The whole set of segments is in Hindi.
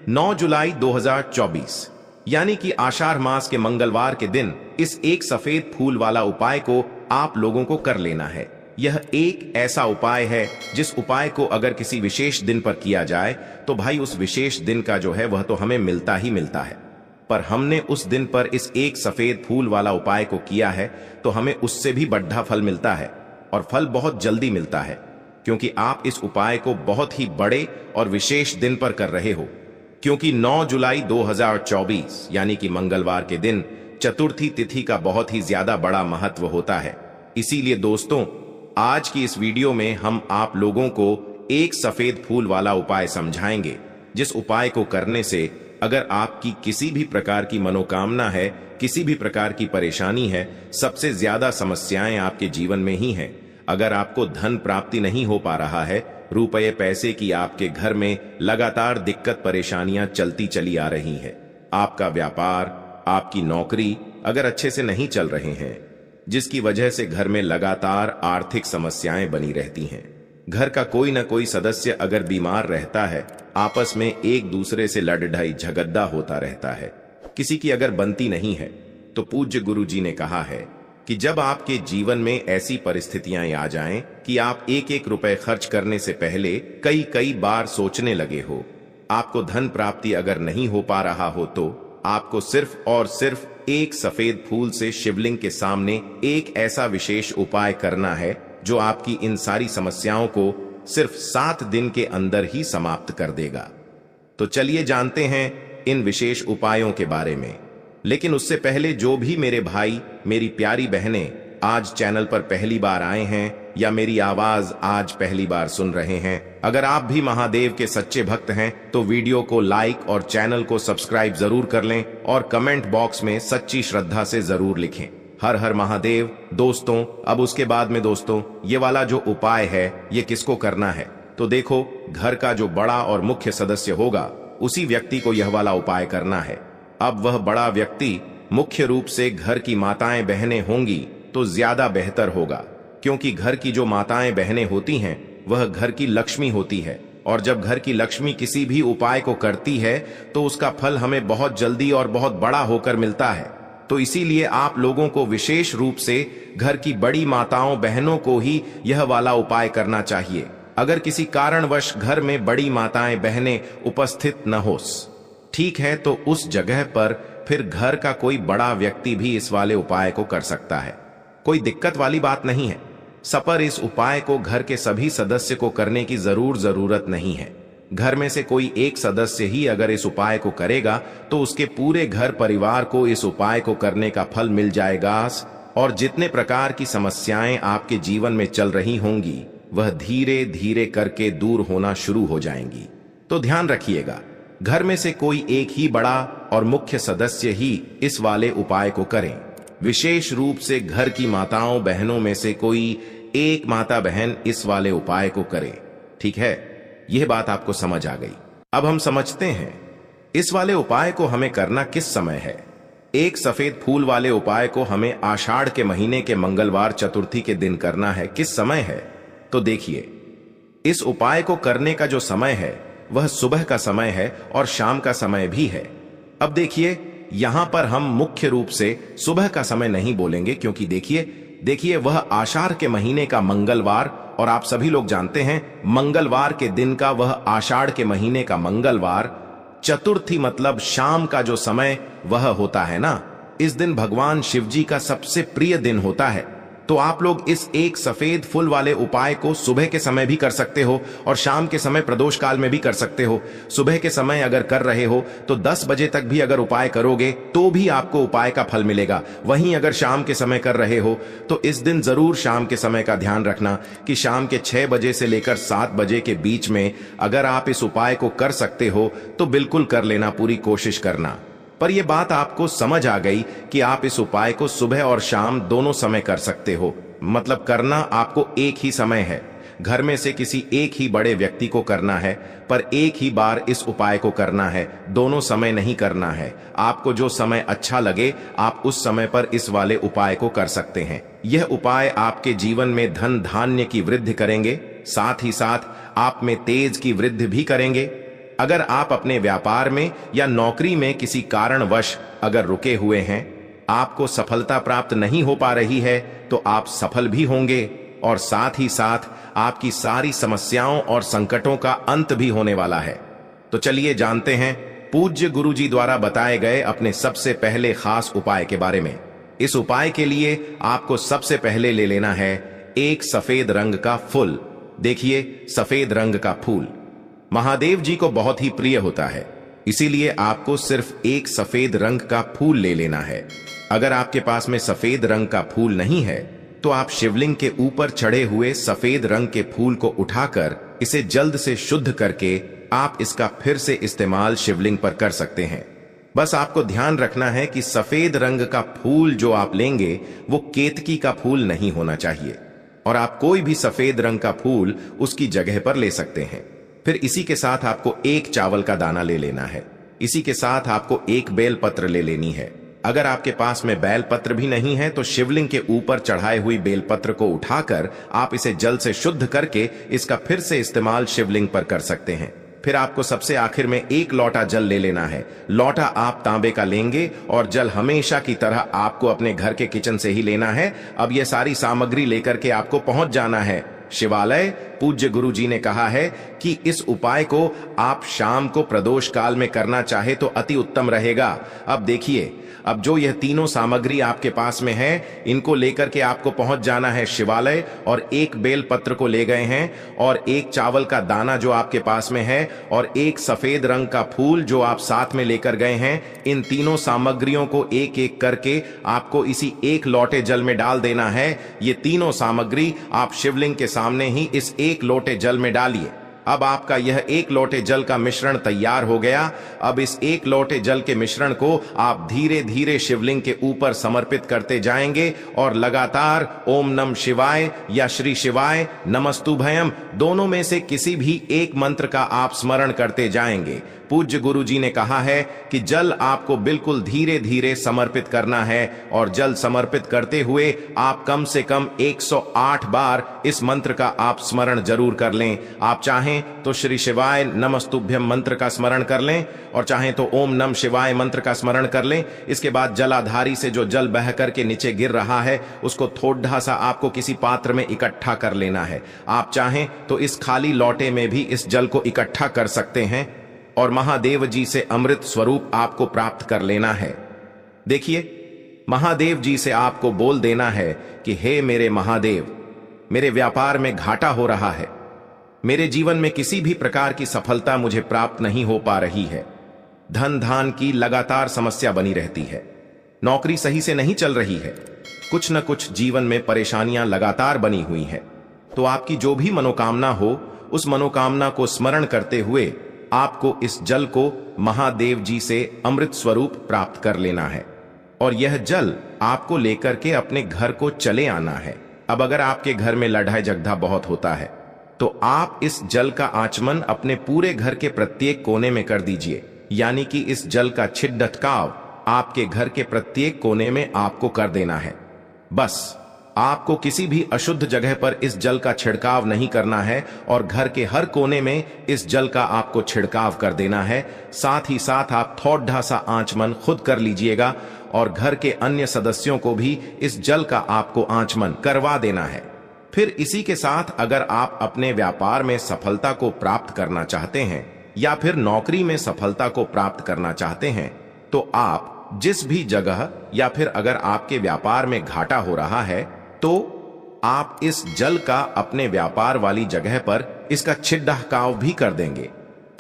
9 जुलाई 2024 यानी कि आषाढ़ मास के मंगलवार के दिन इस एक सफेद फूल वाला उपाय को आप लोगों को कर लेना है। यह एक ऐसा उपाय है जिस उपाय को अगर किसी विशेष दिन पर किया जाए तो भाई उस विशेष दिन का जो है वह तो हमें मिलता ही मिलता है। पर हमने उस दिन पर इस एक सफेद फूल वाला उपाय को किया है तो हमें उससे भी बढ़ा फल मिलता है, और फल बहुत जल्दी मिलता है, क्योंकि आप इस उपाय को बहुत ही बड़े और विशेष दिन पर कर रहे हो। क्योंकि 9 जुलाई 2024 यानी कि मंगलवार के दिन चतुर्थी तिथि का बहुत ही ज्यादा बड़ा महत्व होता है। इसीलिए दोस्तों, आज की इस वीडियो में हम आप लोगों को एक सफेद फूल वाला उपाय समझाएंगे, जिस उपाय को करने से अगर आपकी किसी भी प्रकार की मनोकामना है, किसी भी प्रकार की परेशानी है, सबसे ज्यादा समस्याएं आपके जीवन में ही हैं। अगर आपको धन प्राप्ति नहीं हो पा रहा है, रुपये पैसे की आपके घर में लगातार दिक्कत परेशानियां चलती चली आ रही है, आपका व्यापार, आपकी नौकरी अगर अच्छे से नहीं चल रहे हैं, जिसकी वजह से घर में लगातार आर्थिक समस्याएं बनी रहती हैं, घर का कोई न कोई सदस्य अगर बीमार रहता है, आपस में एक दूसरे से लड़ाई झगड़ा होता रहता है, किसी की अगर बनती नहीं है, तो पूज्य गुरु जी ने कहा है कि जब आपके जीवन में ऐसी परिस्थितियां आ जाएं कि आप एक एक रुपए खर्च करने से पहले कई कई बार सोचने लगे हो, आपको धन प्राप्ति अगर नहीं हो पा रहा हो, तो आपको सिर्फ और सिर्फ एक सफेद फूल से शिवलिंग के सामने एक ऐसा विशेष उपाय करना है जो आपकी इन सारी समस्याओं को सिर्फ 7 दिन के अंदर ही समाप्त कर देगा। तो चलिए जानते हैं इन विशेष उपायों के बारे में। लेकिन उससे पहले जो भी मेरे भाई, मेरी प्यारी बहनें आज चैनल पर पहली बार आए हैं या मेरी आवाज आज पहली बार सुन रहे हैं, अगर आप भी महादेव के सच्चे भक्त हैं तो वीडियो को लाइक और चैनल को सब्सक्राइब जरूर कर लें और कमेंट बॉक्स में सच्ची श्रद्धा से जरूर लिखें, हर हर महादेव। दोस्तों, अब उसके बाद में दोस्तों, ये वाला जो उपाय है ये किसको करना है, तो देखो, घर का जो बड़ा और मुख्य सदस्य होगा उसी व्यक्ति को यह वाला उपाय करना है। अब वह बड़ा व्यक्ति मुख्य रूप से घर की माताएं बहनें होंगी तो ज्यादा बेहतर होगा, क्योंकि घर की जो माताएं बहनें होती हैं वह घर की लक्ष्मी होती है, और जब घर की लक्ष्मी किसी भी उपाय को करती है तो उसका फल हमें बहुत जल्दी और बहुत बड़ा होकर मिलता है। तो इसीलिए आप लोगों को विशेष रूप से घर की बड़ी माताओं बहनों को ही यह वाला उपाय करना चाहिए। अगर किसी कारणवश घर में बड़ी माताएं बहनें उपस्थित न हो, ठीक है, तो उस जगह पर फिर घर का कोई बड़ा व्यक्ति भी इस वाले उपाय को कर सकता है, कोई दिक्कत वाली बात नहीं है। सपर इस उपाय को घर के सभी सदस्य को करने की जरूरत नहीं है। घर में से कोई एक सदस्य ही अगर इस उपाय को करेगा तो उसके पूरे घर परिवार को इस उपाय को करने का फल मिल जाएगा, और जितने प्रकार की समस्याएं आपके जीवन में चल रही होंगी वह धीरे धीरे करके दूर होना शुरू हो जाएंगी। तो ध्यान रखिएगा, घर में से कोई एक ही बड़ा और मुख्य सदस्य ही इस वाले उपाय को करें। विशेष रूप से घर की माताओं बहनों में से कोई एक माता बहन इस वाले उपाय को करे, ठीक है। यह बात आपको समझ आ गई। अब हम समझते हैं इस वाले उपाय को हमें करना किस समय है। एक सफेद फूल वाले उपाय को हमें आषाढ़ के महीने के मंगलवार चतुर्थी के दिन करना है। किस समय है, तो देखिए, इस उपाय को करने का जो समय है वह सुबह का समय है और शाम का समय भी है। अब देखिए, यहां पर हम मुख्य रूप से सुबह का समय नहीं बोलेंगे, क्योंकि देखिए वह आषाढ़ के महीने का मंगलवार, और आप सभी लोग जानते हैं मंगलवार के दिन का वह आषाढ़ के महीने का मंगलवार, चतुर्थी मतलब शाम का जो समय वह होता है ना, इस दिन भगवान शिव जी का सबसे प्रिय दिन होता है। तो आप लोग इस एक सफेद फूल वाले उपाय को सुबह के समय भी कर सकते हो और शाम के समय प्रदोष काल में भी कर सकते हो। सुबह के समय अगर कर रहे हो तो 10 बजे तक भी अगर उपाय करोगे तो भी आपको उपाय का फल मिलेगा। वहीं अगर शाम के समय कर रहे हो तो इस दिन जरूर शाम के समय का ध्यान रखना कि शाम के 6 बजे से लेकर 7 बजे के बीच में अगर आप इस उपाय को कर सकते हो तो बिल्कुल कर लेना, पूरी कोशिश करना। पर यह बात आपको समझ आ गई कि आप इस उपाय को सुबह और शाम दोनों समय कर सकते हो, मतलब करना आपको एक ही समय है। घर में से किसी एक ही बड़े व्यक्ति को करना है, पर एक ही बार इस उपाय को करना है, दोनों समय नहीं करना है। आपको जो समय अच्छा लगे आप उस समय पर इस वाले उपाय को कर सकते हैं। यह उपाय आपके जीवन में धन धान्य की वृद्धि करेंगे, साथ ही साथ आप में तेज की वृद्धि भी करेंगे। अगर आप अपने व्यापार में या नौकरी में किसी कारणवश अगर रुके हुए हैं, आपको सफलता प्राप्त नहीं हो पा रही है, तो आप सफल भी होंगे और साथ ही साथ आपकी सारी समस्याओं और संकटों का अंत भी होने वाला है। तो चलिए जानते हैं पूज्य गुरुजी द्वारा बताए गए अपने सबसे पहले खास उपाय के बारे में। इस उपाय के लिए आपको सबसे पहले ले लेना है एक सफेद रंग का फूल। देखिए, सफेद रंग का फूल महादेव जी को बहुत ही प्रिय होता है, इसीलिए आपको सिर्फ एक सफेद रंग का फूल ले लेना है। अगर आपके पास में सफेद रंग का फूल नहीं है, तो आप शिवलिंग के ऊपर चढ़े हुए सफेद रंग के फूल को उठाकर इसे जल्द से शुद्ध करके आप इसका फिर से इस्तेमाल शिवलिंग पर कर सकते हैं। बस आपको ध्यान रखना है कि सफेद रंग का फूल जो आप लेंगे वो केतकी का फूल नहीं होना चाहिए, और आप कोई भी सफेद रंग का फूल उसकी जगह पर ले सकते हैं। फिर इसी के साथ आपको एक चावल का दाना ले लेना है। इसी के साथ आपको एक बेलपत्र ले लेनी है। अगर आपके पास में बेलपत्र भी नहीं है, तो शिवलिंग के ऊपर चढ़ाए हुई बेलपत्र को उठाकर आप इसे जल से शुद्ध करके इसका फिर से इस्तेमाल शिवलिंग पर कर सकते हैं। फिर आपको सबसे आखिर में एक लोटा जल ले लेना है। लोटा आप तांबे का लेंगे और जल हमेशा की तरह आपको अपने घर के किचन से ही लेना है। अब यह सारी सामग्री लेकर के आपको पहुंच जाना है शिवालय। पूज्य गुरु जी ने कहा है कि इस उपाय को आप शाम को प्रदोष काल में करना चाहे तो अति उत्तम रहेगा। अब देखिए, अब जो यह तीनों सामग्री आपके पास में है, इनको लेकर के आपको पहुंच जाना है शिवालय, और एक बेल पत्र को ले गए हैं और एक चावल का दाना जो आपके पास में है और एक सफेद रंग का फूल जो आप साथ में लेकर गए हैं, इन तीनों सामग्रियों को एक एक करके आपको इसी एक लोटे जल में डाल देना है। ये तीनों सामग्री आप शिवलिंग के सामने ही इस एक लोटे जल में डालिए। अब आपका यह एक लोटे जल का मिश्रण तैयार हो गया। अब इस एक लोटे जल के मिश्रण को आप धीरे धीरे शिवलिंग के ऊपर समर्पित करते जाएंगे और लगातार ओम नम शिवाय या श्री शिवाय नमस्तुभयम दोनों में से किसी भी एक मंत्र का आप स्मरण करते जाएंगे। पूज्य गुरु जी ने कहा है कि जल आपको बिल्कुल धीरे धीरे समर्पित करना है, और जल समर्पित करते हुए आप कम से कम 108 बार इस मंत्र का आप स्मरण जरूर कर लें। आप चाहें तो श्री शिवाय नमस्तुभ्यम मंत्र का स्मरण कर लें, और चाहें तो ओम नम शिवाय मंत्र का स्मरण कर लें। इसके बाद जलाधारी से जो जल बह करके नीचे गिर रहा है, उसको थोड़ा सा आपको किसी पात्र में इकट्ठा कर लेना है। आप चाहें तो इस खाली लोटे में भी इस जल को इकट्ठा कर सकते हैं और महादेव जी से अमृत स्वरूप आपको प्राप्त कर लेना है। देखिए, महादेव जी से आपको बोल देना है कि हे मेरे महादेव, मेरे व्यापार में घाटा हो रहा है, मेरे जीवन में किसी भी प्रकार की सफलता मुझे प्राप्त नहीं हो पा रही है, धन धान की लगातार समस्या बनी रहती है, नौकरी सही से नहीं चल रही है, कुछ न कुछ जीवन में परेशानियां लगातार बनी हुई है। तो आपकी जो भी मनोकामना हो, उस मनोकामना को स्मरण करते हुए आपको इस जल को महादेव जी से अमृत स्वरूप प्राप्त कर लेना है, और यह जल आपको लेकर के अपने घर को चले आना है। अब अगर आपके घर में लड़ाई झगड़ा बहुत होता है, तो आप इस जल का आचमन अपने पूरे घर के प्रत्येक कोने में कर दीजिए, यानी कि इस जल का छिड़काव आपके घर के प्रत्येक कोने में आपको कर देना है। बस आपको किसी भी अशुद्ध जगह पर इस जल का छिड़काव नहीं करना है, और घर के हर कोने में इस जल का आपको छिड़काव कर देना है। साथ ही साथ आप थोड़ा सा आचमन खुद कर लीजिएगा, और घर के अन्य सदस्यों को भी इस जल का आपको आचमन करवा देना है। फिर इसी के साथ अगर आप अपने व्यापार में सफलता को प्राप्त करना चाहते हैं, या फिर नौकरी में सफलता को प्राप्त करना चाहते हैं, तो आप जिस भी जगह या फिर अगर आपके व्यापार में घाटा हो रहा है, तो आप इस जल का अपने व्यापार वाली जगह पर इसका छिड़काव भी कर देंगे।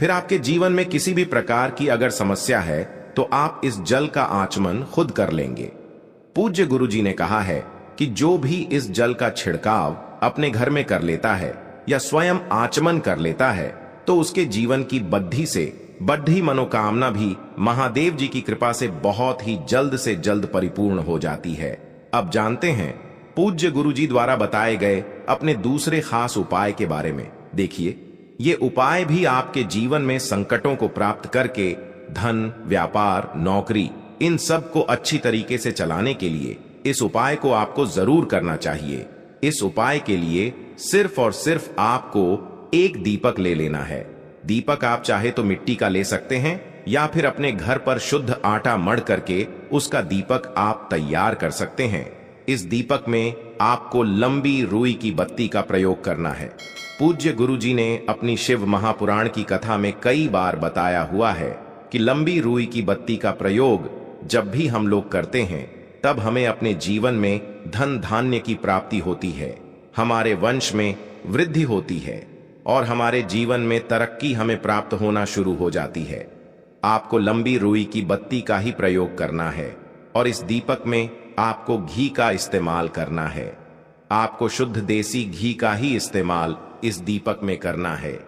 फिर आपके जीवन में किसी भी प्रकार की अगर समस्या है, तो आप इस जल का आचमन खुद कर लेंगे। पूज्य गुरु जी ने कहा है कि जो भी इस जल का छिड़काव अपने घर में कर लेता है या स्वयं आचमन कर लेता है, तो उसके जीवन की बढ़ी मनोकामना भी महादेव जी की कृपा से बहुत ही जल्द से जल्द परिपूर्ण हो जाती है। अब जानते हैं पूज्य गुरु जी द्वारा बताए गए अपने दूसरे खास उपाय के बारे में। देखिए, ये उपाय भी आपके जीवन में संकटों को प्राप्त करके धन, व्यापार, नौकरी, इन सब को अच्छी तरीके से चलाने के लिए इस उपाय को आपको जरूर करना चाहिए। इस उपाय के लिए सिर्फ और सिर्फ आपको एक दीपक ले लेना है। दीपक आप चाहे तो मिट्टी का ले सकते हैं या फिर अपने घर पर शुद्ध आटा मढ़ करके उसका दीपक आप तैयार कर सकते हैं। इस दीपक में आपको लंबी रुई की बत्ती का प्रयोग करना है। पूज्य गुरुजी ने अपनी शिव महापुराण की कथा में कई बार बताया हुआ है कि लंबी रुई की बत्ती का प्रयोग जब भी हम लोग करते हैं तब हमें अपने जीवन में धन धान्य की प्राप्ति होती है, हमारे वंश में वृद्धि होती है और हमारे जीवन में तरक्की हमें प्राप्त होना शुरू हो जाती है। आपको लंबी रुई की बत्ती का ही प्रयोग करना है और इस दीपक में आपको घी का इस्तेमाल करना है। आपको शुद्ध देसी घी का ही इस्तेमाल इस दीपक में करना है।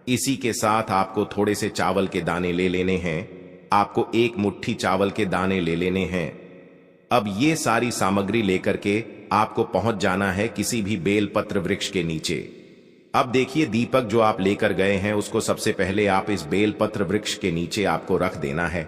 इसी के साथ आपको थोड़े से चावल के दाने ले लेने हैं। आपको एक मुट्ठी चावल के दाने ले लेने हैं। अब ये सारी सामग्री लेकर के आपको पहुंच जाना है किसी भी बेलपत्र वृक्ष के नीचे। अब देखिए, दीपक जो आप लेकर गए हैं उसको सबसे पहले आप इस बेलपत्र वृक्ष के नीचे आपको रख देना है।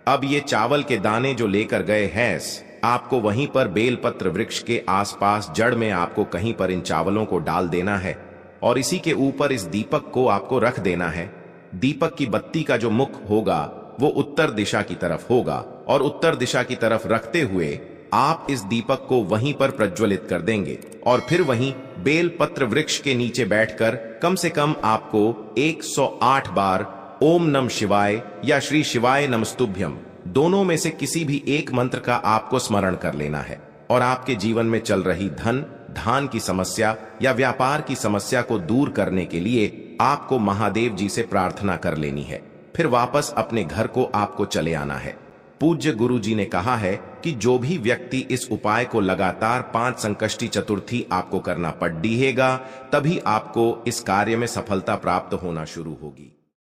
अब ये चावल के दाने जो लेकर गए हैं आपको वहीं पर बेलपत्र वृक्ष के आसपास जड़ में आपको कहीं पर इन चावलों को डाल देना है और इसी के ऊपर इस दीपक को आपको रख देना है। दीपक की बत्ती का जो मुख होगा वो उत्तर दिशा की तरफ होगा और उत्तर दिशा की तरफ रखते हुए आप इस दीपक को वहीं पर प्रज्वलित कर देंगे और फिर वहीं बेलपत्र वृक्ष के नीचे बैठकर कम से कम आपको 108 बार ओम नमः शिवाय या श्री शिवाय नमस्तुभ्यम दोनों में से किसी भी एक मंत्र का आपको स्मरण कर लेना है और आपके जीवन में चल रही धन धान की समस्या या व्यापार की समस्या को दूर करने के लिए आपको महादेव जी से प्रार्थना कर लेनी है। फिर वापस अपने घर को आपको चले आना है। पूज्य गुरु जी ने कहा है कि जो भी व्यक्ति इस उपाय को लगातार 5 संकष्टी चतुर्थी आपको करना पड़ेगा, तभी आपको इस कार्य में सफलता प्राप्त होना शुरू होगी।